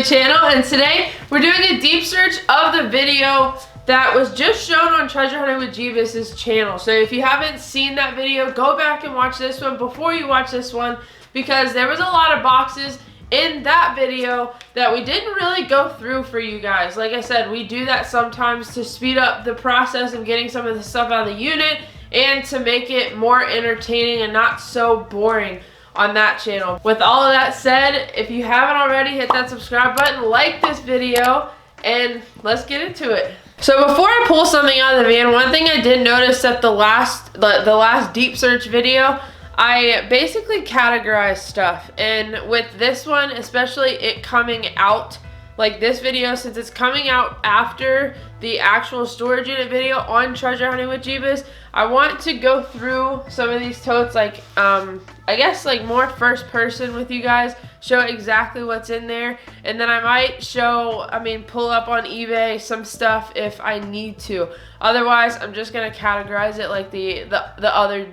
channel, and today we're doing a deep search of the video that was just shown on Treasure Hunting with Jebus' channel. So if you haven't seen that video, go back and watch this one before you watch this one, because there was a lot of boxes in that video that we didn't really go through for you guys. Like I said, we do that sometimes to speed up the process of getting some of the stuff out of the unit and to make it more entertaining and not so boring on that channel. With all of that said, if you haven't already, hit that subscribe button, like this video, and let's get into it. So before I pull something out of the van, one thing I did notice that the last deep search video, I basically categorized stuff, and with this one, especially it coming out, like this video, since it's coming out after the actual storage unit video on Treasure Hunting with Jebus, I want to go through some of these totes, like I guess like more first person with you guys, show exactly what's in there, and then I might show, pull up on eBay some stuff if I need to. Otherwise, I'm just gonna categorize it like the other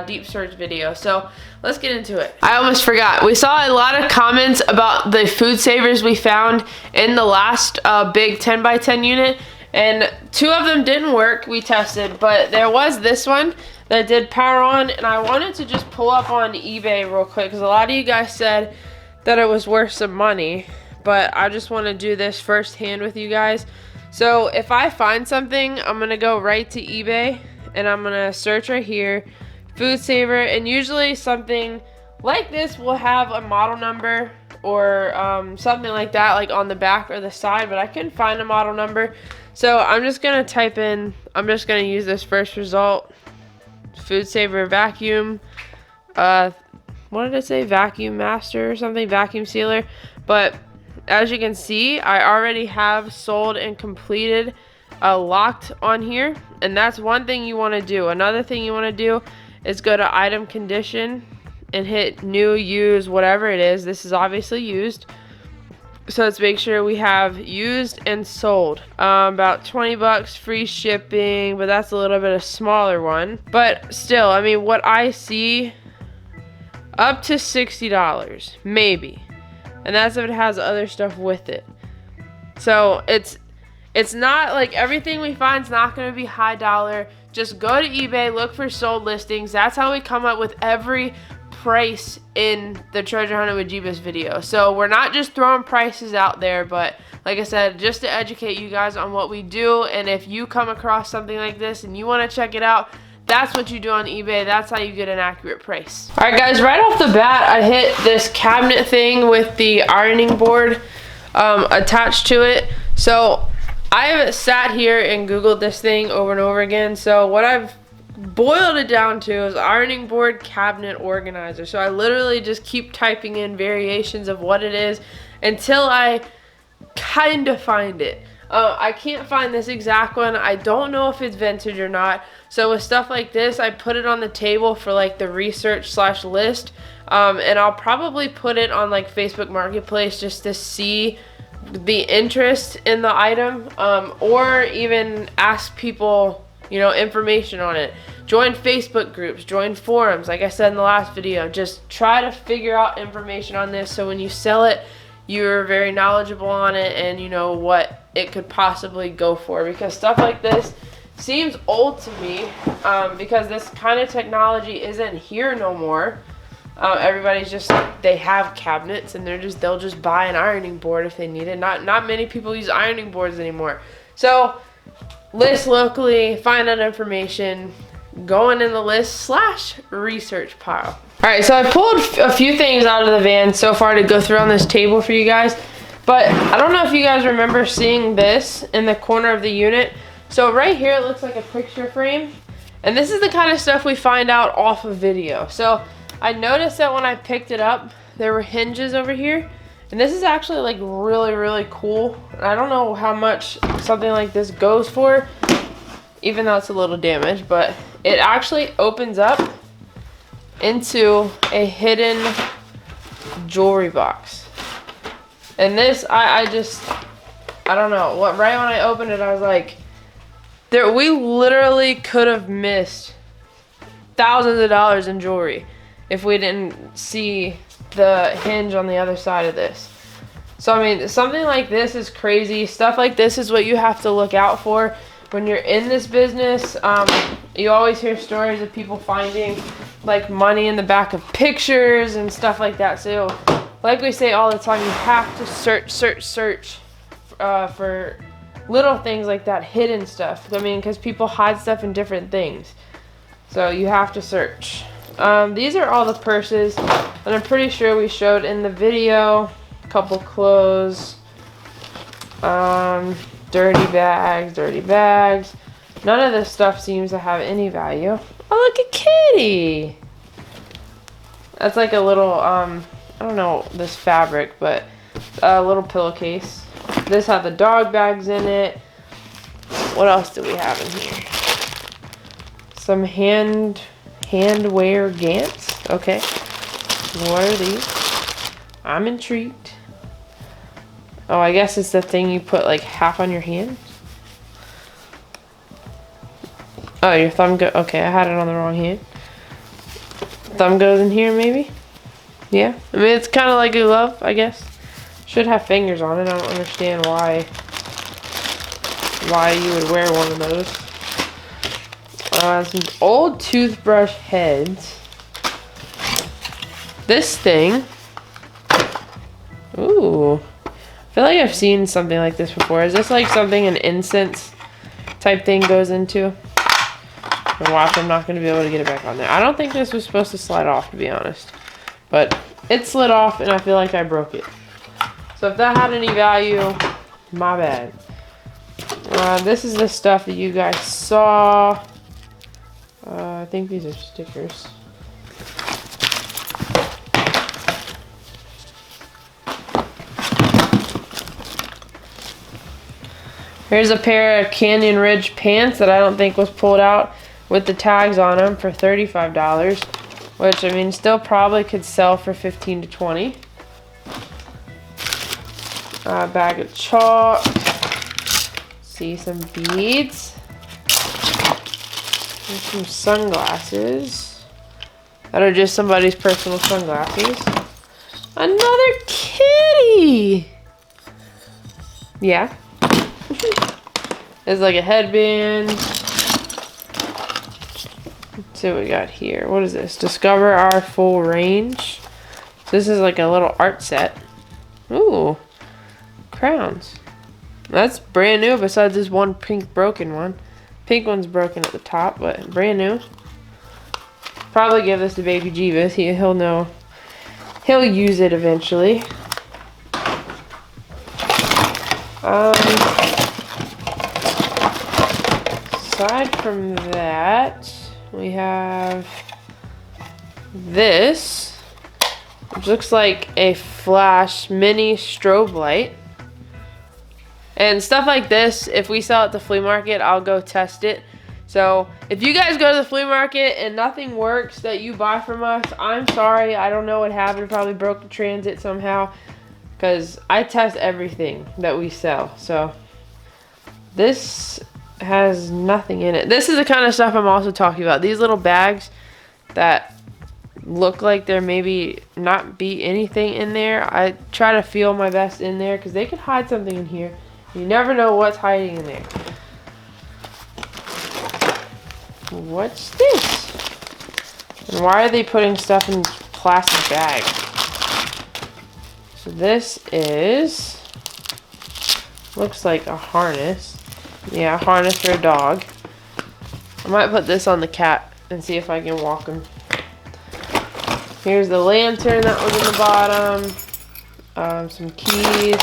deep search video. So let's get into it. I almost forgot. We saw a lot of comments about the food savers we found in the last big 10x10 unit, and 2 of them didn't work. We tested, but there was this one that did power on, and I wanted to just pull up on eBay real quick because a lot of you guys said that it was worth some money, but I just want to do this firsthand with you guys. So if I find something, I'm gonna go right to eBay and I'm gonna search right here, food saver, and usually something like this will have a model number or something like that, like on the back or the side, but I couldn't find a model number. So I'm just gonna type in, I'm just gonna use this first result, food saver vacuum, what did it say, vacuum master or something, vacuum sealer. But as you can see, I already have sold and completed locked on here, and that's one thing you want to do. Another thing you want to do is go to item condition and hit new, use, whatever it is. This is obviously used, so let's make sure we have used and sold. About 20 bucks, free shipping, but that's a little bit of smaller one. But still, what I see, up to $60 maybe, and that's if it has other stuff with it. So it's not like everything we find is not going to be high dollar. Just go to eBay, look for sold listings. That's how we come up with every price in the Treasure Hunting with Jebus video. So we're not just throwing prices out there, but like I said, just to educate you guys on what we do. And if you come across something like this and you want to check it out, that's what you do on eBay. That's how you get an accurate price. All right, guys, right off the bat, I hit this cabinet thing with the ironing board attached to it. So I have sat here and Googled this thing over and over again. So what I've boiled it down to is ironing board cabinet organizer. So I literally just keep typing in variations of what it is until I kind of find it. I can't find this exact one. I don't know if it's vintage or not. So with stuff like this, I put it on the table for like the research / list. And I'll probably put it on like Facebook Marketplace just to see the interest in the item, or even ask people, information on it. Join Facebook groups, join forums. Like I said in the last video, just try to figure out information on this so when you sell it, you're very knowledgeable on it and you know what it could possibly go for, because stuff like this seems old to me, because this kind of technology isn't here no more. Everybody's just, they have cabinets and they'll just buy an ironing board if they need it. Not many people use ironing boards anymore. So list locally, find out information, going in the list / research pile. All right, so I pulled a few things out of the van so far to go through on this table for you guys, but I don't know if you guys remember seeing this in the corner of the unit. So right here, it looks like a picture frame, and this is the kind of stuff we find out off of video. So I noticed that when I picked it up, there were hinges over here, and this is actually like really, really cool. I don't know how much something like this goes for, even though it's a little damaged, but it actually opens up into a hidden jewelry box. And this, I don't know, right when I opened it, I was like, we literally could have missed thousands of dollars in jewelry if we didn't see the hinge on the other side of this. So, I mean, something like this is crazy. Stuff like this is what you have to look out for when you're in this business. You always hear stories of people finding, like, money in the back of pictures and stuff like that. So, like we say all the time, you have to search for little things like that, hidden stuff. I mean, because people hide stuff in different things. So, you have to search. These are all the purses that I'm pretty sure we showed in the video. Couple clothes, dirty bags. None of this stuff seems to have any value. Oh, look at Kitty. That's like a little, I don't know this fabric, but a little pillowcase. This had the dog bags in it. What else do we have in here? Some handwear gants. Okay. What are these? I'm intrigued. Oh, I guess it's the thing you put like half on your hand. Oh, your thumb go. Okay, I had it on the wrong hand. Thumb goes in here, maybe. Yeah, I mean it's kind of like a glove, I guess. Should have fingers on it. I don't understand why you would wear one of those. Some old toothbrush heads. This thing. Ooh. I feel like I've seen something like this before. Is this like something an incense type thing goes into? And watch, I'm not going to be able to get it back on there. I don't think this was supposed to slide off, to be honest. But it slid off and I feel like I broke it. So if that had any value, my bad. This is the stuff that you guys saw. I think these are stickers. Here's a pair of Canyon Ridge pants that I don't think was pulled out with the tags on them for $35, which I mean still probably could sell for 15 to 20. A bag of chalk. See some beads. And some sunglasses that are just somebody's personal sunglasses. Another kitty. Yeah. It's like a headband. Let's see what we got here. What is this? Discover our full range. So this is like a little art set. Ooh. Crowns. That's brand new besides this one pink broken one. Pink one's broken at the top, but brand new. Probably give this to baby Jebus. He'll know. He'll use it eventually. Aside from that, we have this, which looks like a flash mini strobe light. And stuff like this, if we sell it at the flea market, I'll go test it. So if you guys go to the flea market and nothing works that you buy from us, I'm sorry. I don't know what happened. Probably broke the transit somehow. Because I test everything that we sell. So this has nothing in it. This is the kind of stuff I'm also talking about. These little bags that look like there maybe not be anything in there. I try to feel my best in there because they could hide something in here. You never know what's hiding in there. What's this? And why are they putting stuff in plastic bags? So this is, looks like a harness. Yeah, a harness for a dog. I might put this on the cat and see if I can walk him. Here's the lantern that was in the bottom. Some keys.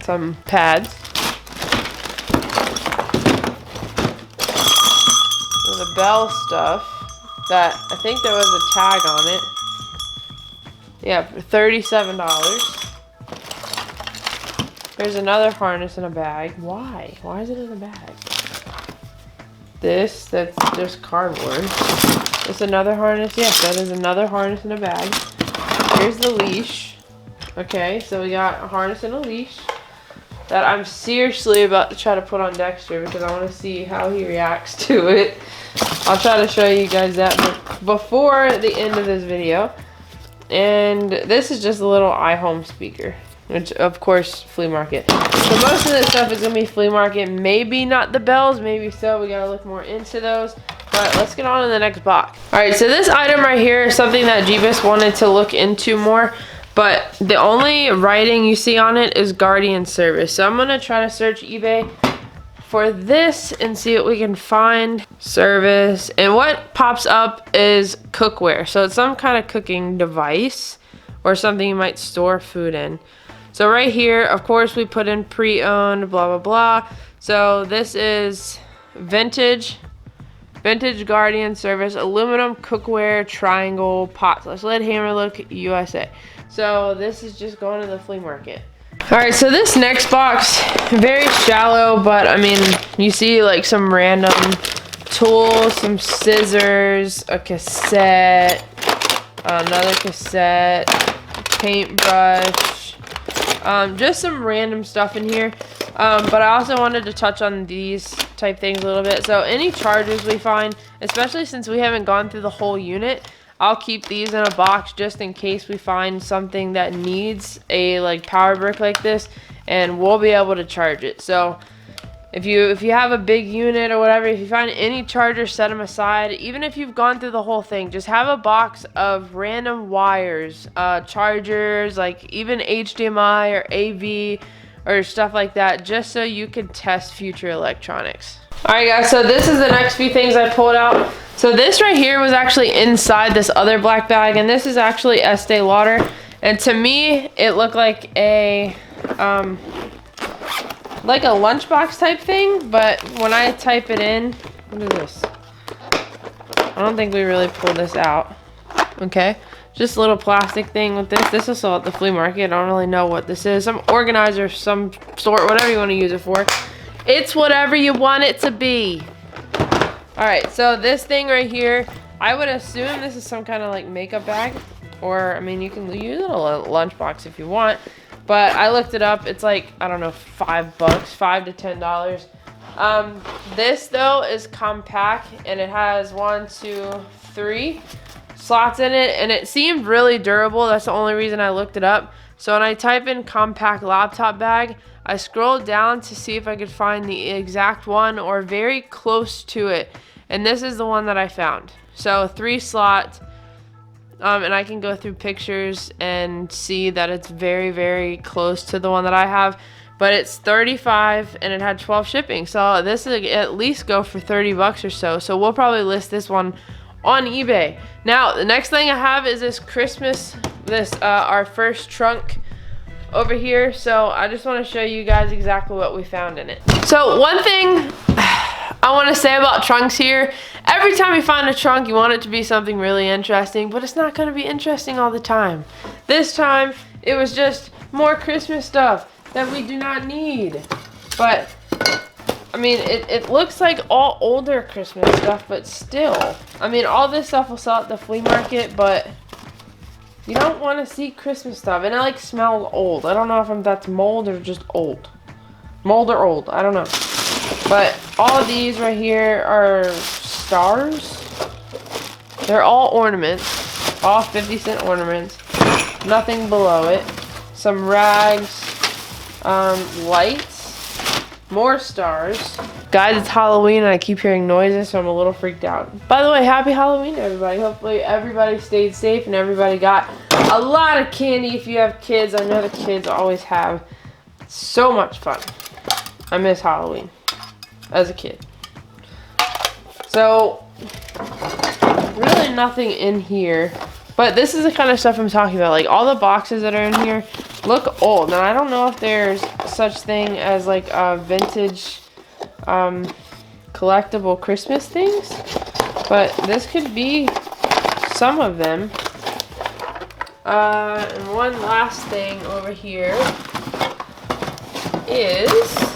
Some pads. The bell stuff that I think there was a tag on it. Yeah, for $37. There's another harness in a bag. Why? Why is it in a bag? That's just cardboard. It's another harness. Yes, that is another harness in a bag. Here's the leash. Okay, so we got a harness and a leash that I'm seriously about to try to put on Dexter because I want to see how he reacts to it. I'll try to show you guys that before the end of this video. And this is just a little iHome speaker, which of course flea market. So most of this stuff is gonna be flea market. Maybe not the bells, maybe so. We gotta look more into those. But let's get on to the next box. All right, so this item right here is something that Jebus wanted to look into more, but the only writing you see on it is Guardian Service. So I'm gonna try to search eBay for this and see what we can find. Service, and what pops up is cookware. So it's some kind of cooking device or something you might store food in. So right here, of course, we put in pre-owned, blah, blah, blah. So this is vintage Guardian Service, aluminum cookware, triangle, pot/lid, hammer look, USA. So this is just going to the flea market. All right, so this next box, very shallow, but I mean, you see like some random tools, some scissors, a cassette, another cassette, paintbrush, just some random stuff in here. But I also wanted to touch on these type things a little bit. So any chargers we find, especially since we haven't gone through the whole unit, I'll keep these in a box just in case we find something that needs a like power brick like this, and we'll be able to charge it. So if you have a big unit or whatever, if you find any chargers, set them aside. Even if you've gone through the whole thing, just have a box of random wires, chargers, like even HDMI or AV or stuff like that, just so you can test future electronics. All right, guys, so this is the next few things I pulled out. So this right here was actually inside this other black bag, and this is actually Estee Lauder. And to me, it looked like a lunchbox type thing, but when I type it in, what is this? I don't think we really pulled this out. Okay, just a little plastic thing with this. This is sold at the flea market. I don't really know what this is. Some organizer of some sort, whatever you want to use it for. It's whatever you want it to be. All right, so this thing right here, I would assume this is some kind of like makeup bag, or I mean, you can use it in a lunchbox if you want. But I looked it up. It's like, I don't know, $5, $5 to $10. This though is compact, and it has 1, 2, 3 slots in it, and it seemed really durable. That's the only reason I looked it up. So when I type in compact laptop bag, I scrolled down to see if I could find the exact one or very close to it, and this is the one that I found. So 3 slots. And I can go through pictures and see that it's very, very close to the one that I have. But it's $35 and it had 12 shipping. So this is at least go for $30 or so. So we'll probably list this one on eBay. Now, the next thing I have is this Christmas, our first trunk over here. So I just want to show you guys exactly what we found in it. So one thing I want to say about trunks here, every time you find a trunk, you want it to be something really interesting, but it's not going to be interesting all the time. This time, it was just more Christmas stuff that we do not need. But, I mean, it looks like all older Christmas stuff, but still. I mean, all this stuff will sell at the flea market, but you don't want to see Christmas stuff. And it, like, smells old. I don't know if that's mold or just old. Mold or old, I don't know. But all of these right here are stars. They're all ornaments, all 50-cent ornaments. Nothing below it. Some rags, lights, more stars. Guys, it's Halloween and I keep hearing noises, so I'm a little freaked out. By the way, happy Halloween, everybody. Hopefully everybody stayed safe and everybody got a lot of candy. If you have kids, I know the kids always have so much fun. I miss Halloween as a kid. So, really nothing in here. But this is the kind of stuff I'm talking about. Like, all the boxes that are in here look old. Now, I don't know if there's such thing as, like, vintage collectible Christmas things. But this could be some of them. And one last thing over here is...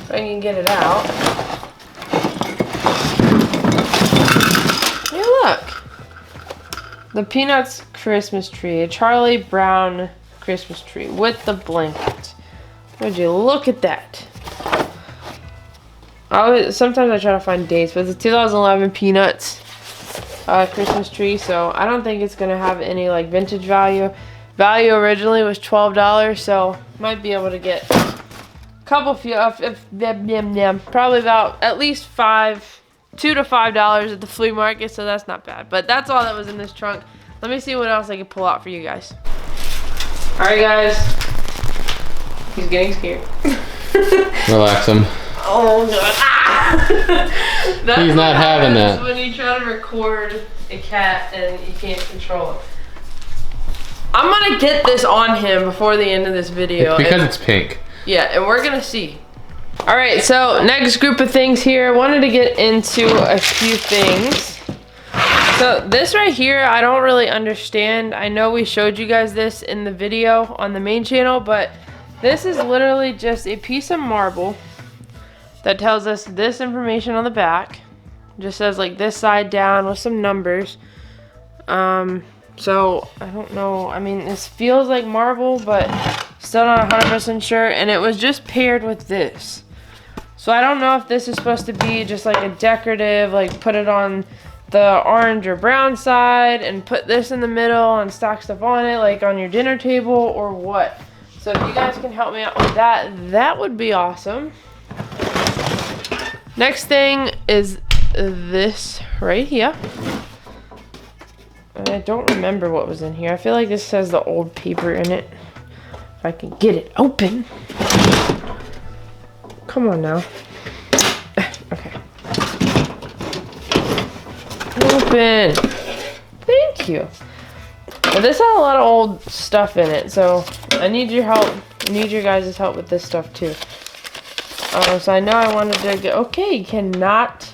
I can get it out. Hey, look. The Peanuts Christmas tree. A Charlie Brown Christmas tree with the blanket. Would you look at that? Sometimes I try to find dates, but it's 2011 Peanuts. Christmas tree, so I don't think it's gonna have any like vintage value. Value originally was $12, so might be able to get a couple few, probably about at least $2 to $5 at the flea market, so that's not bad. But that's all that was in this trunk. Let me see what else I can pull out for you guys. All right, guys. He's getting scared. Relax him. Oh god. Ah! He's not having that. When you try to record a cat and you can't control it. I'm gonna get this on him before the end of this video. It's because it's pink. Yeah, and we're gonna see. All right, so next group of things here. I wanted to get into a few things. So this right here, I don't really understand. I know we showed you guys this in the video on the main channel, but this is literally just a piece of marble that tells us this information on the back. It just says like this side down with some numbers. So I don't know. I mean, this feels like marble, but still not 100% sure. And it was just paired with this. So I don't know if this is supposed to be just like a decorative, like put it on the orange or brown side and put this in the middle and stack stuff on it, like on your dinner table, or what. So if you guys can help me out with that, that would be awesome. Next thing is this right here. And I don't remember what was in here. I feel like this has the old paper in it. If I can get it open. Come on now. Okay. Open. Thank you. Well, this had a lot of old stuff in it, so I need your help. I need your guys' help with this stuff too. So I know I wanted to get, okay, you cannot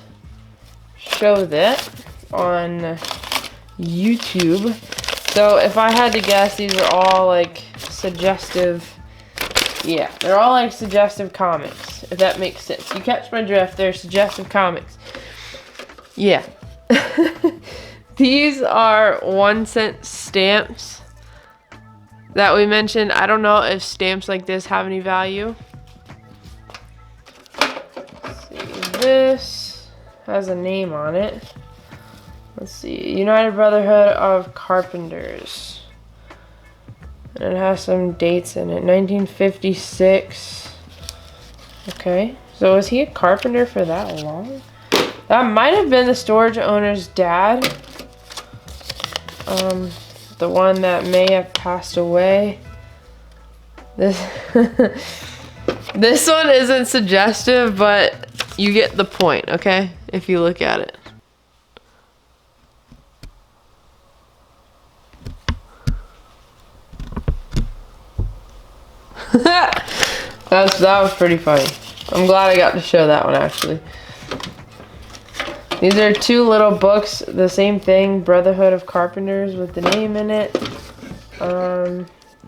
show that on YouTube. So if I had to guess, these are all like suggestive, yeah, they're all like suggestive comics, if that makes sense. You catch my drift, they're suggestive comics. Yeah. These are 1-cent stamps that we mentioned. I don't know if stamps like this have any value. Let's see, this has a name on it. Let's see, United Brotherhood of Carpenters. And it has some dates in it, 1956. Okay, so was he a carpenter for that long? That might have been the storage owner's dad. The one that may have passed away. This this one isn't suggestive, but you get the point, okay? If you look at it. That was pretty funny. I'm glad I got to show that one actually. These are two little books, the same thing, Brotherhood of Carpenters with the name in it.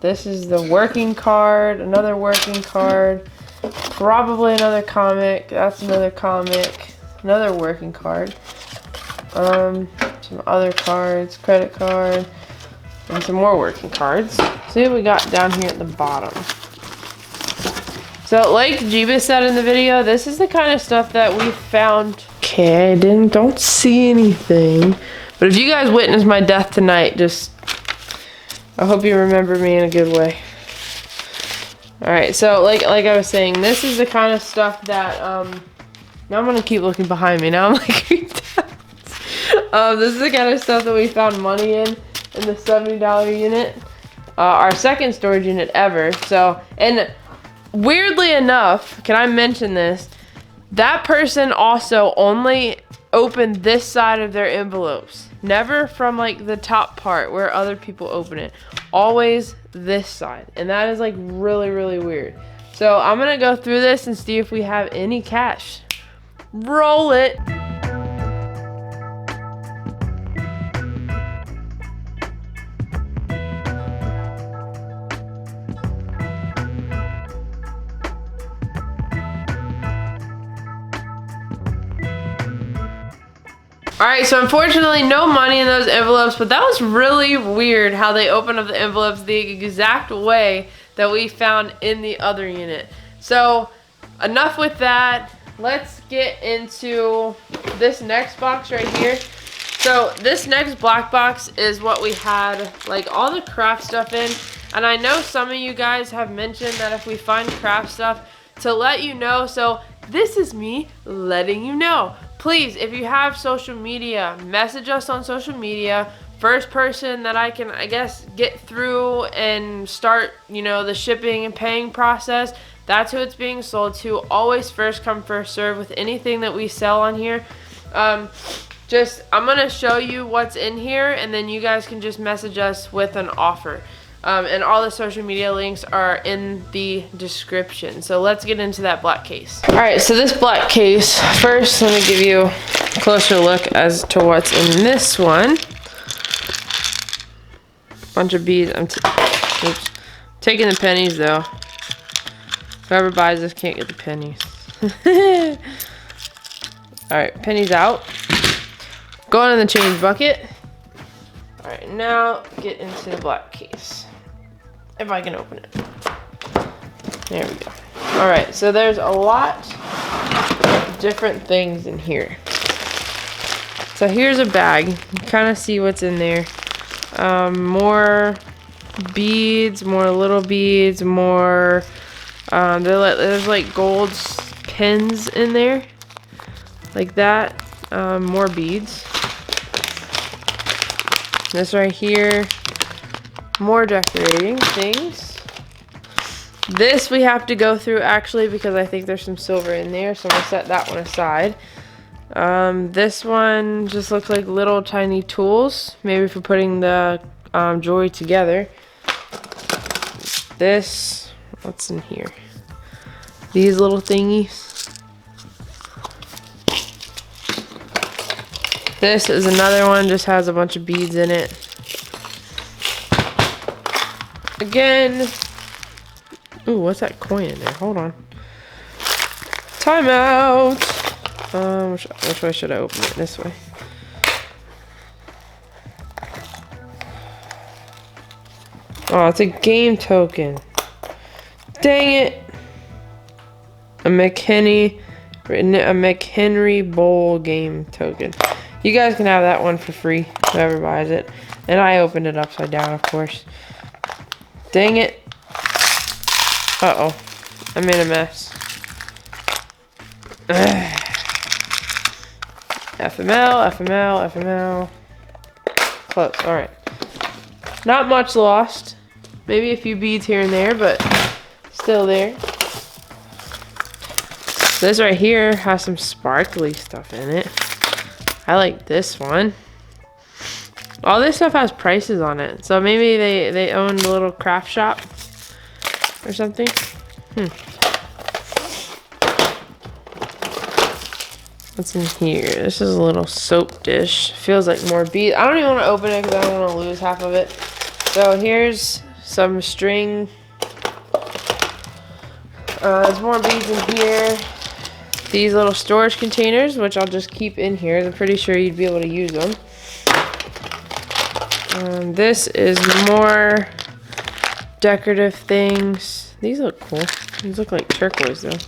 This is the working card, another working card, probably another comic, that's another comic, another working card. Some other cards, credit card, and some more working cards. See what we got down here at the bottom. So like Jebus said in the video, this is the kind of stuff that we found. Okay, don't see anything. But if you guys witnessed my death tonight, I hope you remember me in a good way. Alright, so like I was saying, this is the kind of stuff that, now I'm gonna keep looking behind me. Now I'm like, this is the kind of stuff that we found money in the $70 unit. Our second storage unit ever. So, and weirdly enough, can I mention this? That person also only opened this side of their envelopes. Never from like the top part where other people open it. Always this side. And that is like really, really weird. So I'm gonna go through this and see if we have any cash. Roll it. Alright, so unfortunately no money in those envelopes, but that was really weird how they opened up the envelopes the exact way that we found in the other unit. So enough with that. Let's get into this next box right here. So this next black box is what we had like all the craft stuff in. And I know some of you guys have mentioned that if we find craft stuff to let you know. So this is me letting you know. Please, if you have social media, message us on social media. First person that I can, I guess, get through and start, you know, the shipping and paying process. That's who it's being sold to. Always first come, first serve with anything that we sell on here. I'm gonna show you what's in here, and then you guys can just message us with an offer. And all the social media links are in the description. So let's get into that black case. All right, so this black case, first let me give you a closer look as to what's in this one. Bunch of beads. Oops. Taking the pennies though. Whoever buys this can't get the pennies. Alright, pennies out. Going in the change bucket. Alright, now get into the black case. If I can open it. There we go. Alright, so there's a lot of different things in here. So here's a bag. You can kind of see what's in there. More beads, more little beads, more there's like gold pins in there like that. More beads. This right here, more decorating things. This we have to go through actually because I think there's some silver in there, so I'm gonna set that one aside. This one just looks like little tiny tools, maybe for putting the jewelry together. This, what's in here? These little thingies. This is another one, just has a bunch of beads in it. Again, ooh, what's that coin in there? Hold on. Time out. Which way should I open it? This way. Oh, it's a game token. Dang it. A McHenry Bowl game token. You guys can have that one for free, whoever buys it. And I opened it upside down, of course. Dang it. Uh-oh. I made a mess. FML. Close. Alright. Not much lost. Maybe a few beads here and there, but still there. This right here has some sparkly stuff in it. I like this one. All this stuff has prices on it. So maybe they own a little craft shop or something. What's in here? This is a little soap dish. Feels like more beads. I don't even want to open it because I don't want to lose half of it. So here's some string. There's more beads in here. These little storage containers, which I'll just keep in here. I'm pretty sure you'd be able to use them. This is more decorative things. These look cool. These look like turquoise though.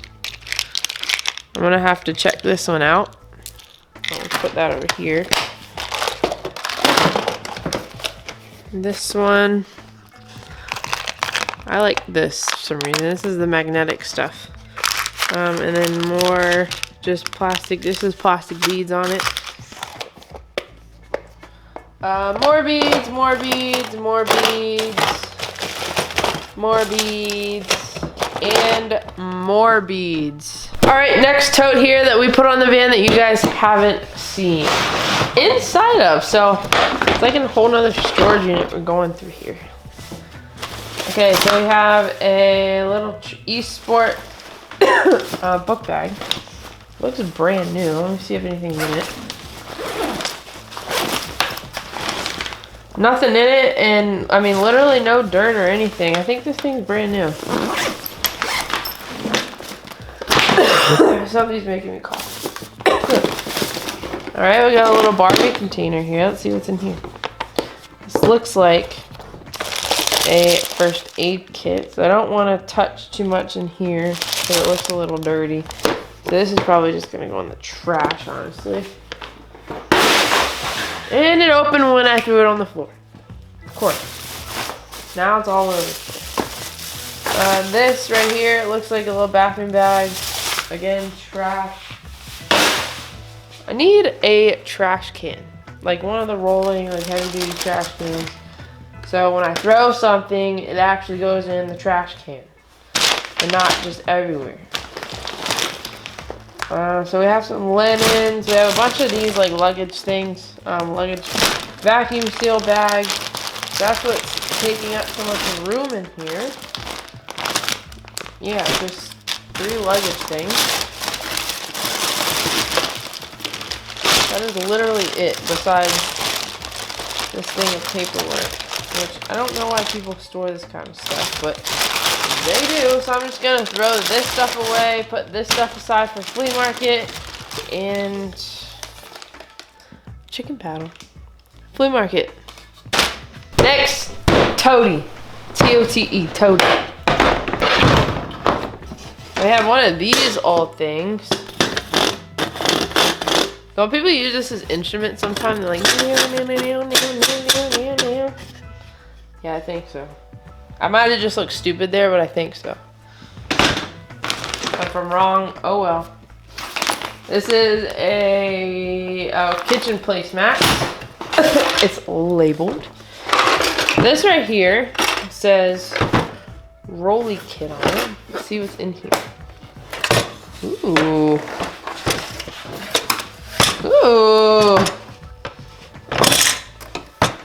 I'm gonna have to check this one out. I'll put that over here. This one, I like this for some reason. This is the magnetic stuff. And then more just plastic. This is plastic beads on it. More beads, more beads, more beads, more beads, and more beads. Alright, next tote here that we put on the van that you guys haven't seen inside of. So it's like a whole nother storage unit we're going through here. Okay, so we have a little Eastport book bag. Looks brand new. Let me see if anything's in it. Nothing in it, and I mean literally no dirt or anything. I think this thing's brand new. Somebody's making me cough. Alright, we got a little Barbie container here. Let's see what's in here. This looks like a first aid kit. So I don't want to touch too much in here because it looks a little dirty. So this is probably just going to go in the trash, honestly. And it opened when I threw it on the floor. Of course. Now it's all over the floor. This right here, it looks like a little bathroom bag. Again, trash. I need a trash can. Like one of the rolling, like heavy duty trash cans. So when I throw something, it actually goes in the trash can. And not just everywhere. So we have some linens. We have a bunch of these like luggage things. Luggage vacuum seal bags. That's what's taking up so much room in here. Yeah, just 3 luggage things. That is literally it, besides this thing of paperwork. Which, I don't know why people store this kind of stuff, but they do. So I'm just going to throw this stuff away, put this stuff aside for flea market, and chicken paddle. Flea market. Next, toady. T-O-T-E, toady. I have one of these old things. Don't people use this as instruments sometimes? They're like, yeah, I think so. I might have just looked stupid there, but I think so. If I'm wrong, oh well. This is a kitchen placemat. It's labeled. This right here says Rolly Kit on it. Let's see what's in here. Ooh. Ooh.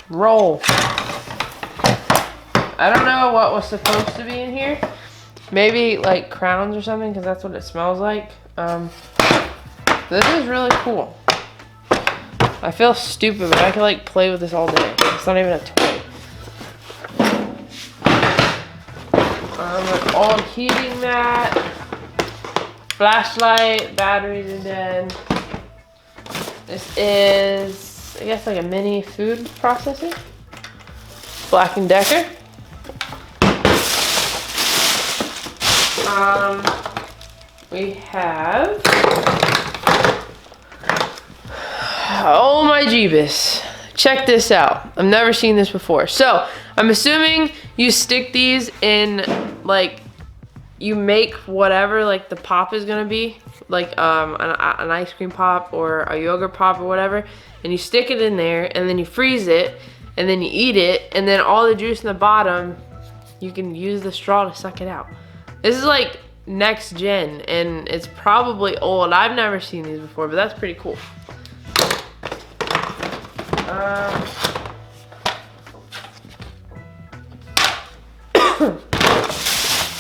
Roll. I don't know what was supposed to be in here. Maybe like crowns or something, because that's what it smells like. This is really cool. I feel stupid, but I can like play with this all day. It's not even a toy. An old heating mat. Flashlight, batteries are dead. This is, I guess, like a mini food processor. Black & Decker. We have, oh my Jebus. Check this out. I've never seen this before. So, I'm assuming you stick these in, like, you make whatever, like, the pop is gonna be. Like, an ice cream pop or a yogurt pop or whatever. And you stick it in there, and then you freeze it, and then you eat it, and then all the juice in the bottom, you can use the straw to suck it out. This is, like, next gen, and it's probably old. I've never seen these before, but that's pretty cool.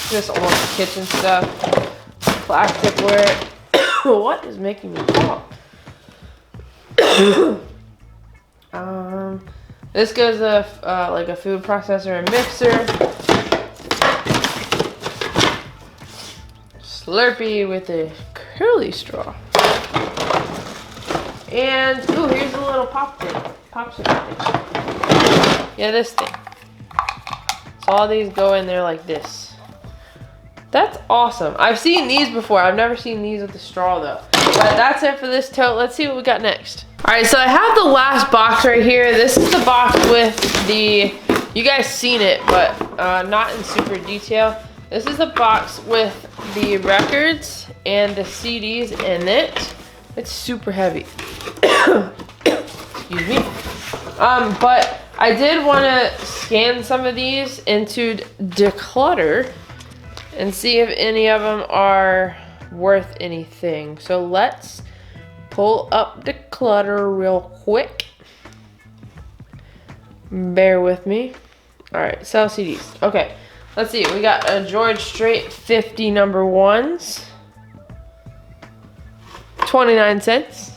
Just old kitchen stuff, plasticware. What is making me cough? This goes like a food processor and mixer. Slurpee with a curly straw. And, ooh, here's a little pop thing. Popsicle thing. Yeah, this thing. So all these go in there like this. That's awesome. I've seen these before. I've never seen these with the straw though. But that's it for this tote. Let's see what we got next. Alright, so I have the last box right here. This is the box with the, you guys seen it, but not in super detail. This is the box with the records and the CDs in it. It's super heavy. Excuse me. But I did want to scan some of these into declutter and see if any of them are worth anything. So let's pull up declutter real quick. Bear with me. All right, sell CDs. Okay, let's see. We got a George Strait 50 number ones. 29 cents.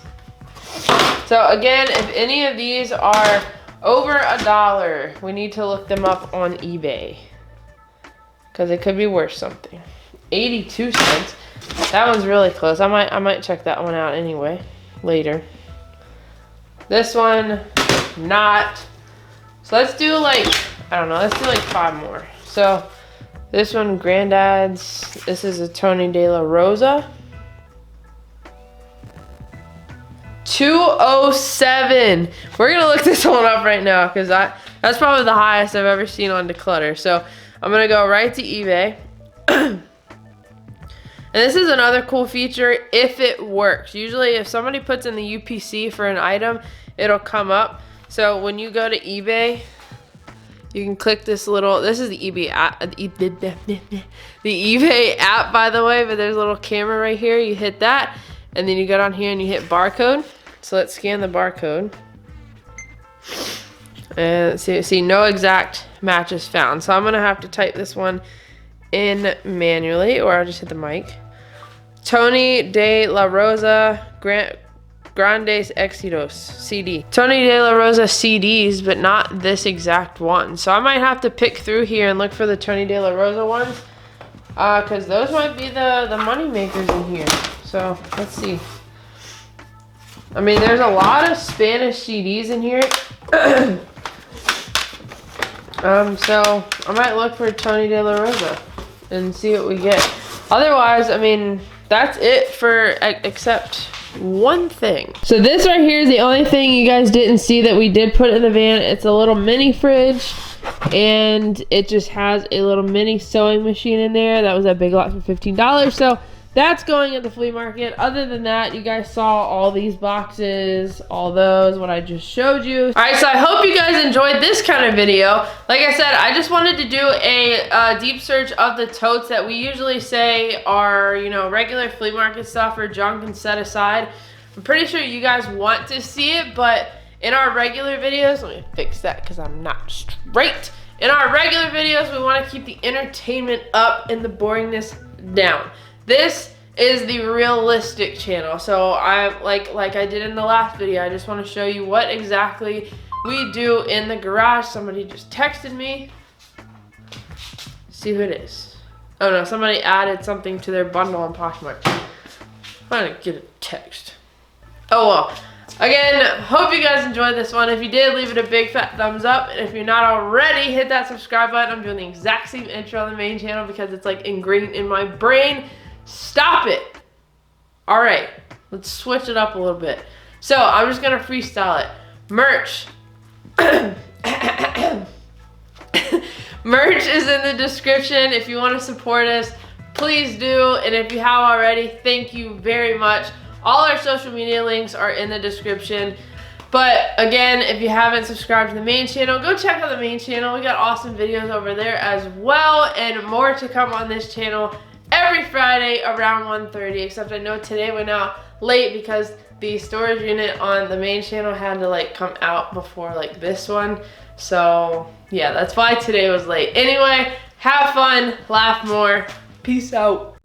So again, if any of these are over $1, we need to look them up on eBay. Because it could be worth something. 82 cents. That one's really close. I might check that one out anyway. Later. This one, not. So let's do like, I don't know, let's do like 5 more. So this one, Granddad's. This is a Tony De La Rosa. 207. We're gonna look this one up right now because that's probably the highest I've ever seen on Declutter. So I'm gonna go right to eBay. And this is another cool feature if it works. Usually if somebody puts in the UPC for an item, it'll come up. So when you go to eBay, you can click this little, this is the eBay app, the eBay app, by the way, but there's a little camera right here. You hit that, and then you go down here and you hit barcode. So let's scan the barcode. And see, no exact matches found. So I'm gonna have to type this one in manually, or I'll just hit the mic. Tony de la Rosa Grandes Éxitos CD. Tony de la Rosa CDs, but not this exact one. So I might have to pick through here and look for the Tony de la Rosa ones, because those might be the money makers in here. So let's see. I mean, there's a lot of Spanish CDs in here. So I might look for Tony de la Rosa and see what we get. Otherwise, I mean, that's it for except one thing. So this right here is the only thing you guys didn't see that we did put in the van. It's a little mini fridge, and it just has a little mini sewing machine in there. That was at Big Lots for $15. So that's going at the flea market. Other than that, you guys saw all these boxes, all those, what I just showed you. All right, so I hope you guys enjoyed this kind of video. Like I said, I just wanted to do a deep search of the totes that we usually say are, you know, regular flea market stuff or junk and set aside. I'm pretty sure you guys want to see it, but in our regular videos, let me fix that because I'm not straight. In our regular videos, we want to keep the entertainment up and the boringness down. This is the realistic channel. So I like I did in the last video, I just want to show you what exactly we do in the garage. Somebody just texted me. See who it is. Oh no, somebody added something to their bundle on POSHMARK. I'm gonna get a text. Oh well. Again, hope you guys enjoyed this one. If you did, leave it a big fat thumbs up. And if you're not already, hit that subscribe button. I'm doing the exact same intro on the main channel because it's like ingrained in my brain. Stop it. All right, let's switch it up a little bit. So I'm just gonna freestyle it. Merch. Merch is in the description. If you want to support us, please do. And if you have already, thank you very much. All our social media links are in the description. But again, if you haven't subscribed to the main channel, go check out the main channel. We got awesome videos over there as well, and more to come on this channel every Friday around 1:30, except I know today went out late because the storage unit on the main channel had to like come out before like this one. So yeah, that's why today was late. Anyway, have fun, laugh more, peace out.